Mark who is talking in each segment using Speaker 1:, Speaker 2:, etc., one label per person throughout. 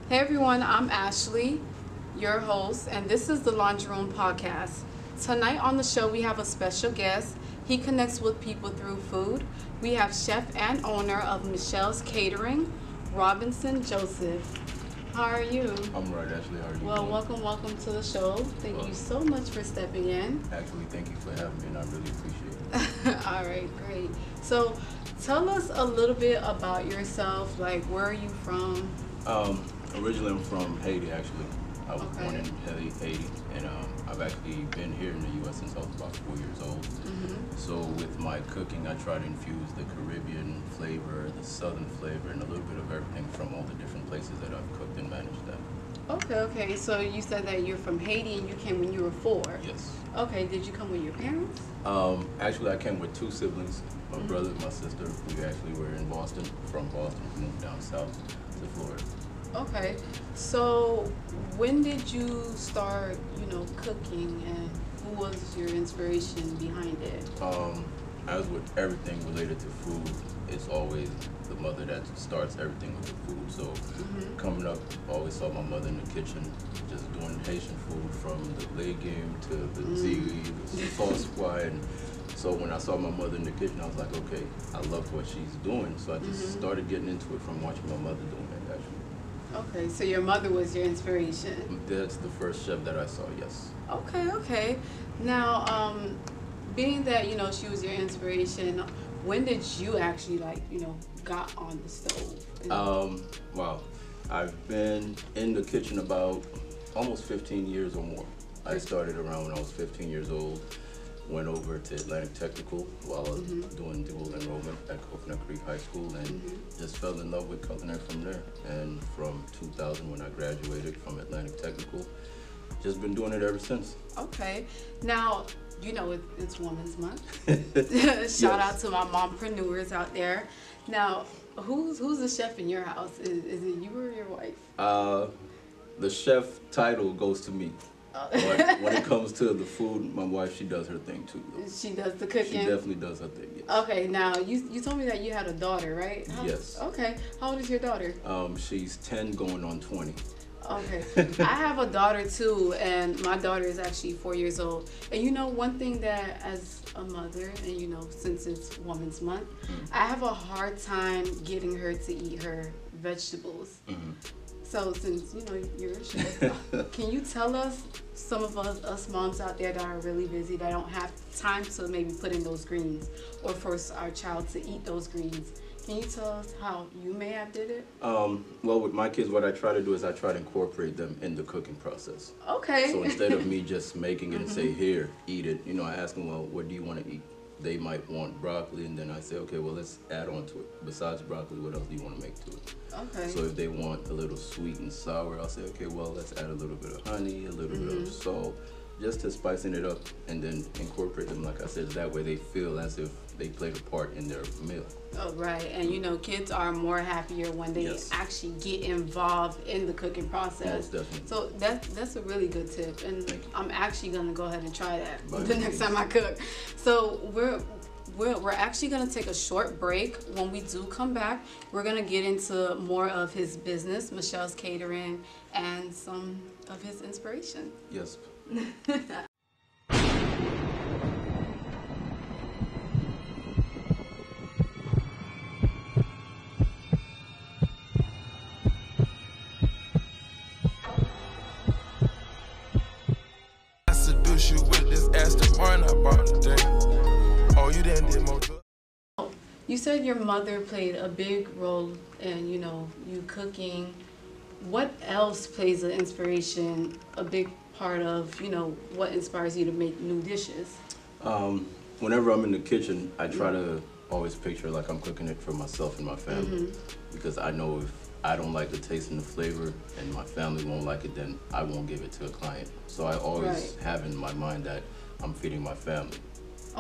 Speaker 1: Hey everyone, I'm Ashley, your host, and this is the Laundry Room Podcast. Tonight on the show, we have a special guest. He connects with people through food. We have chef and owner of Michel's Catering, Robinson Joseph. How are you?
Speaker 2: I'm right, Ashley. How are you
Speaker 1: Well,
Speaker 2: doing?
Speaker 1: welcome to the show. Thank you so much for stepping in.
Speaker 2: Actually, thank you for having me, and I really appreciate it.
Speaker 1: All right, great. So, tell us a little bit about yourself. Like, where are you from?
Speaker 2: Originally, I'm from Haiti, actually. I was born in Haiti, and I've actually been here in the U.S. since I was about 4 years old. So with my cooking, I try to infuse the Caribbean flavor, the Southern flavor, and a little bit of everything from all the different places that I've cooked and managed that.
Speaker 1: Okay. So you said that you're from Haiti and you came when you were 4.
Speaker 2: Yes.
Speaker 1: Okay, did you come with your parents?
Speaker 2: Actually, I came with 2 siblings, my brother and my sister. We actually were in Boston, from Boston, we moved down south to Florida.
Speaker 1: Okay, so when did you start, cooking, and who was your inspiration behind it?
Speaker 2: As with everything related to food, it's always the mother that starts everything with the food. So coming up, I always saw my mother in the kitchen just doing Haitian food, from the leg game to the ziti, the sauce supply. And so when I saw my mother in the kitchen, I was like, okay, I love what she's doing. So I just started getting into it from watching my mother doing it, actually.
Speaker 1: Okay, so your mother was your inspiration.
Speaker 2: That's the first chef that I saw, yes.
Speaker 1: Okay. Now, being that, she was your inspiration, when did you actually, got on the stove?
Speaker 2: Wow. I've been in the kitchen about almost 15 years or more. I started around when I was 15 years old. Went over to Atlantic Technical while I was doing dual enrollment at Coconut Creek High School, and just fell in love with culinary from there. And from 2000, when I graduated from Atlantic Technical, just been doing it ever since.
Speaker 1: Okay. Now, it's Women's Month. Shout out to my mompreneurs out there. Now, who's the chef in your house? Is it you or your wife?
Speaker 2: The chef title goes to me. But when it comes to the food, my wife, she does her thing too, though.
Speaker 1: She does the cooking?
Speaker 2: She definitely does her thing, yes.
Speaker 1: Okay, now you told me that you had a daughter, right?
Speaker 2: Yes.
Speaker 1: Okay, how old is your daughter?
Speaker 2: She's 10 going on 20.
Speaker 1: Okay, I have a daughter too, and my daughter is actually 4 years old. And one thing that as a mother, and since it's Women's Month, I have a hard time getting her to eat her vegetables. So since you're a chef, can you tell us, some of us moms out there that are really busy, that don't have time to maybe put in those greens or force our child to eat those greens? Can you tell us how you may have did it?
Speaker 2: Well, with my kids, what I try to do is I try to incorporate them in the cooking process.
Speaker 1: Okay.
Speaker 2: So instead of me just making it and say, here, eat it, I ask them, well, what do you want to eat? They might want broccoli, and then I say, okay, well, let's add on to it. Besides broccoli, what else do you want to make to it?
Speaker 1: Okay.
Speaker 2: So if they want a little sweet and sour, I'll say, okay, well, let's add a little bit of honey, a little bit of salt, just to spicing it up, and then incorporate them, like I said, that way they feel as if they played a part in their meal.
Speaker 1: Oh, right. And kids are more happier when they actually get involved in the cooking process.
Speaker 2: Most definitely.
Speaker 1: So that's a really good tip, and I'm actually gonna go ahead and try that
Speaker 2: By
Speaker 1: the next time I cook. So we're actually gonna take a short break. When we do come back, we're gonna get into more of his business, Michel's Catering, and some of his inspiration.
Speaker 2: Yes.
Speaker 3: You with this Aston Martin I bought today. Oh, you didn't do more.
Speaker 1: You said your mother played a big role in, you cooking. What else plays an inspiration, a big part of, what inspires you to make new dishes?
Speaker 2: Whenever I'm in the kitchen, I try to always picture like I'm cooking it for myself and my family, because I know if I don't like the taste and the flavor and my family won't like it, then I won't give it to a client. So I always have in my mind that I'm feeding my family,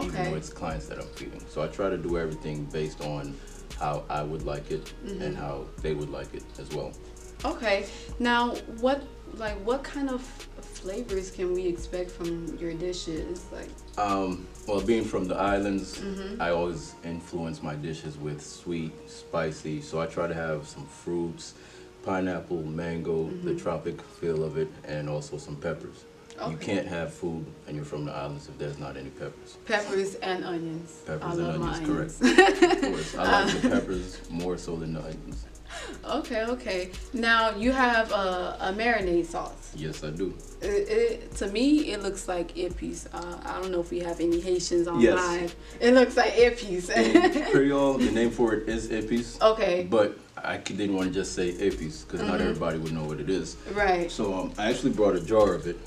Speaker 2: even though it's clients that I'm feeding. So I try to do everything based on how I would like it and how they would like it as well.
Speaker 1: Okay, now what kind of flavors can we expect from your dishes?
Speaker 2: Well, being from the islands, I always influence my dishes with sweet, spicy. So I try to have some fruits, pineapple, mango, the tropic feel of it, and also some peppers.
Speaker 1: Okay.
Speaker 2: You can't have food and you're from the islands if there's not any peppers.
Speaker 1: Peppers and onions.
Speaker 2: Peppers
Speaker 1: I
Speaker 2: and
Speaker 1: love
Speaker 2: onions,
Speaker 1: my
Speaker 2: correct. Of course. I like the peppers more so than the onions.
Speaker 1: Okay. Now you have a marinade sauce.
Speaker 2: Yes, I do.
Speaker 1: To me, it looks like earpiece. I don't know if we have any Haitians on
Speaker 2: Yes.
Speaker 1: live. It looks like earpiece.
Speaker 2: In Creole, the name for it is épice.
Speaker 1: Okay.
Speaker 2: But I didn't want to just say épice because not everybody would know what it is.
Speaker 1: Right.
Speaker 2: So I actually brought a jar of it.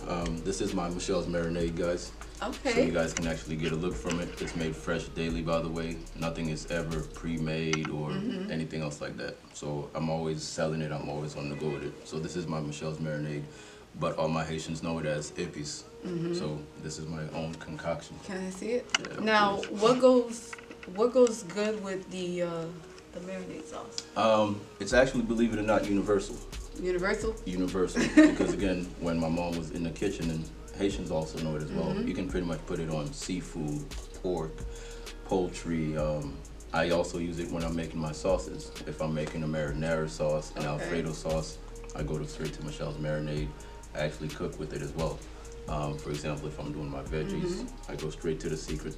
Speaker 2: This is my Michel's marinade, guys.
Speaker 1: Okay.
Speaker 2: So you guys can actually get a look from it. It's made fresh daily, by the way. Nothing is ever pre-made or anything else like that. So I'm always selling it. I'm always on the go with it. So this is my Michel's marinade, but all my Haitians know it as épice. So this is my own concoction.
Speaker 1: Can I see it?
Speaker 2: Yeah,
Speaker 1: Now,
Speaker 2: please.
Speaker 1: what goes good with the marinade sauce?
Speaker 2: It's actually, believe it or not, universal.
Speaker 1: Universal.
Speaker 2: Universal. Because again, when my mom was in the kitchen, and Haitians also know it as well, you can pretty much put it on seafood, pork, poultry. I also use it when I'm making my sauces. If I'm making a marinara sauce, an Alfredo sauce, I go straight to Michel's marinade. I actually cook with it as well. For example, if I'm doing my veggies, I go straight to the secret.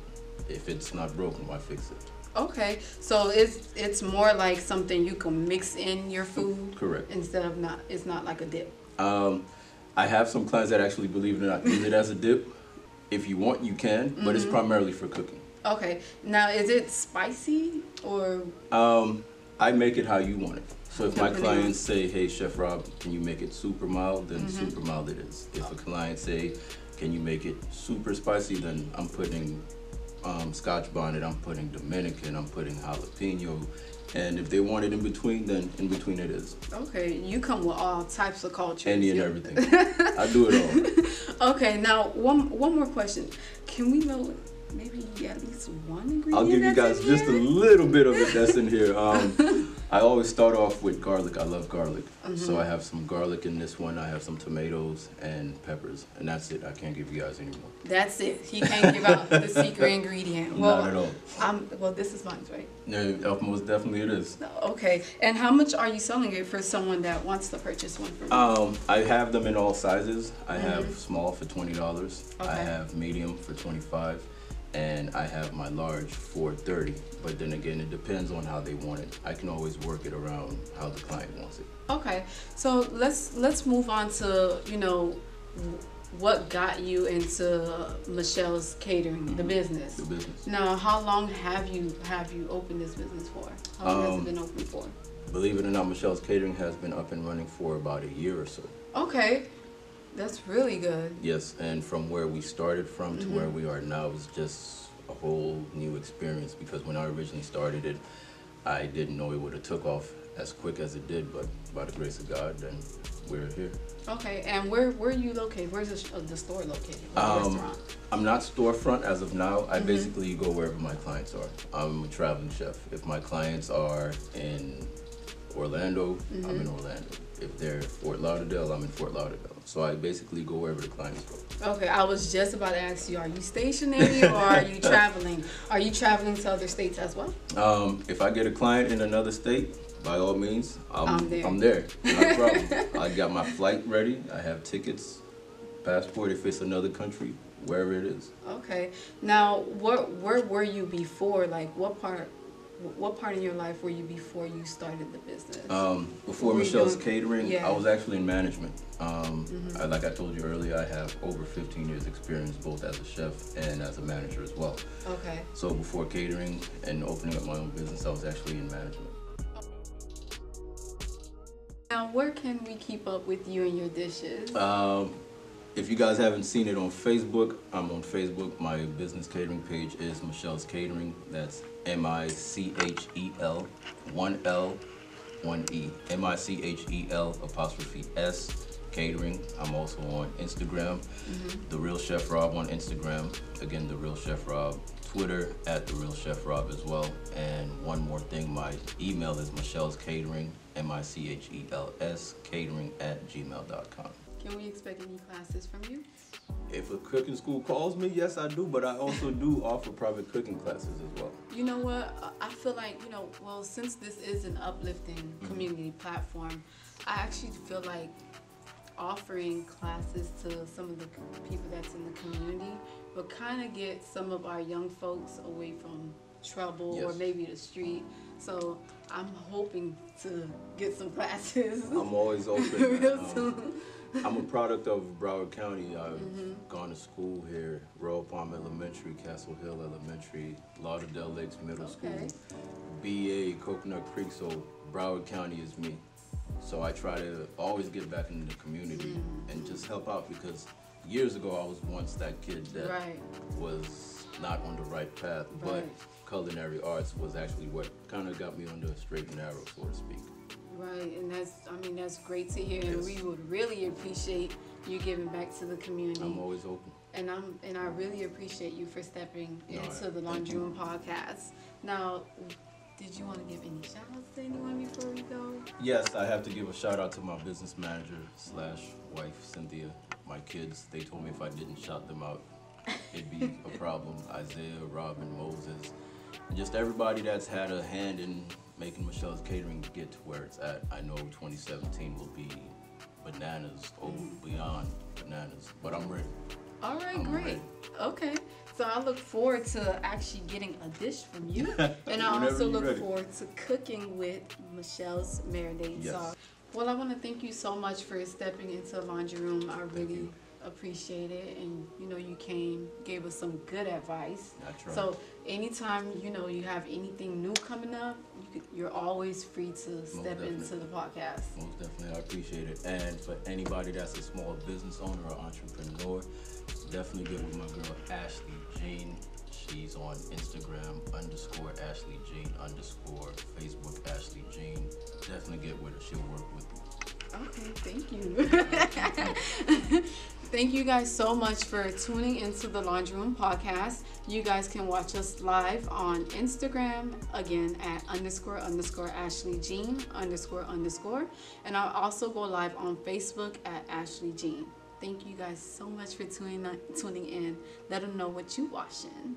Speaker 2: If it's not broken, why fix it?
Speaker 1: Okay, so it's more like something you can mix in your food.
Speaker 2: Correct.
Speaker 1: Instead of it's not like a dip.
Speaker 2: I have some clients that actually, believe it or not, use it as a dip. If you want, you can, but it's primarily for cooking.
Speaker 1: Okay, now is it spicy or?
Speaker 2: I make it how you want it. So if my
Speaker 1: Depending
Speaker 2: clients say, hey, Chef Rob, can you make it super mild, then super mild it is. If a client say, can you make it super spicy, then I'm putting Scotch bonnet, I'm putting Dominican, I'm putting jalapeno. And if they want it in between, then in between it is.
Speaker 1: Okay, you come with all types of cultures.
Speaker 2: Any and everything. I do it all.
Speaker 1: Okay, now one more question. Can we know maybe at least one ingredient?
Speaker 2: I'll give you guys just a little bit of it that's in here. I always start off with garlic. I love garlic. So I have some garlic in this one. I have some tomatoes and peppers. And that's it. I can't give you guys any more.
Speaker 1: That's it. He can't give out the secret ingredient. Well,
Speaker 2: not at all.
Speaker 1: Well, this is mine, right?
Speaker 2: Yeah, most definitely it is.
Speaker 1: Okay. And how much are you selling it for someone that wants to purchase one from you?
Speaker 2: I have them in all sizes. I have small for $20. I
Speaker 1: Okay.
Speaker 2: have medium for $25. And I have my large for $30. But then again, it depends on how they want it. I can always work it around how the client wants it.
Speaker 1: Okay, so let's move on to what got you into Michel's Catering, the business.
Speaker 2: The business.
Speaker 1: Now, how long have you opened this business for? How long has it been open for?
Speaker 2: Believe it or not, Michel's Catering has been up and running for about a year or so.
Speaker 1: Okay, that's really good.
Speaker 2: Yes, and from where we started from to where we are now is just a whole new experience, because when I originally started it, I didn't know it would have took off as quick as it did, but by the grace of God, then we're here.
Speaker 1: Okay, and where are you located? Where's the store located? Or the restaurant?
Speaker 2: I'm not storefront as of now. I basically go wherever my clients are. I'm a traveling chef. If my clients are in Orlando, I'm in Orlando. If they're Fort Lauderdale, I'm in Fort Lauderdale. So I basically go wherever the clients go.
Speaker 1: Okay, I was just about to ask you, are you stationary or are you traveling? Are you traveling to other states as well?
Speaker 2: If I get a client in another state, by all means, I'm
Speaker 1: there.
Speaker 2: there. No problem. I got my flight ready. I have tickets, passport if it's another country, wherever it is.
Speaker 1: Okay. Now, where were you before? Like, what part in your life were you before you started the business?
Speaker 2: Before Michel's Catering,
Speaker 1: Yeah.
Speaker 2: I was actually in management. Like I told you earlier, I have over 15 years experience both as a chef and as a manager as well.
Speaker 1: Okay.
Speaker 2: So before catering and opening up my own business, I was actually in management.
Speaker 1: Now, where can we keep up with you and your dishes?
Speaker 2: If you guys haven't seen it on Facebook, I'm on Facebook. My business catering page is Michel's Catering. That's MICHEL, 1L, 1E. MICHEL''S Catering. I'm also on Instagram, The Real Chef Rob on Instagram. Again, The Real Chef Rob. Twitter at The Real Chef Rob as well. And one more thing, my email is Michel's Catering, MICHELS catering @gmail.com.
Speaker 1: Can we expect any classes from you?
Speaker 2: If a cooking school calls me, yes, I do. But I also do offer private cooking classes as well.
Speaker 1: You know what? I feel like, well, since this is an uplifting community platform, I actually feel like offering classes to some of the people that's in the community will kind of get some of our young folks away from trouble or maybe the street. So I'm hoping to get some classes.
Speaker 2: I'm always open.
Speaker 1: Real soon.
Speaker 2: I'm a product of Broward County. I've gone to school here, Royal Palm Elementary, Castle Hill Elementary, Lauderdale Lakes Middle School, BA, Coconut Creek. So Broward County is me. So I try to always get back into the community and just help out, because years ago I was once that kid that was not on the right path, but culinary arts was actually what kind of got me on the straight and narrow, so to speak.
Speaker 1: Right, and that's great to hear, and we would really appreciate you giving back to the community.
Speaker 2: I'm always open.
Speaker 1: And I really appreciate you for stepping into the Laundry Room podcast. Now, did you want to give any shout outs to anyone before we go?
Speaker 2: Yes, I have to give a shout out to my business manager / wife, Cynthia. My kids, they told me if I didn't shout them out, it'd be a problem. Isaiah, Robin, Moses, and just everybody that's had a hand in making Michel's Catering get to where it's at. I know 2017 will be bananas, beyond bananas, but I'm ready.
Speaker 1: All right, great. Okay, so I look forward to actually getting a dish from you, and I also look forward to cooking with Michel's marinade sauce. Well, I want to thank you so much for stepping into the Laundry Room. I really appreciate it, and you gave us some good advice. So anytime you have anything new coming up, you're always free to step into the podcast.
Speaker 2: Most definitely, I appreciate it. And for anybody that's a small business owner or entrepreneur, definitely get with my girl Ashley Jean. She's on Instagram _Ashley Jean _ Facebook Ashley Jean. Definitely get with her. She'll work with you.
Speaker 1: Okay, thank you. Thank you guys so much for tuning into the Laundry Room podcast. You guys can watch us live on Instagram, again at _Ashley Jean _. And I'll also go live on Facebook at Ashley Jean. Thank you guys so much for tuning in. Let them know what you watching.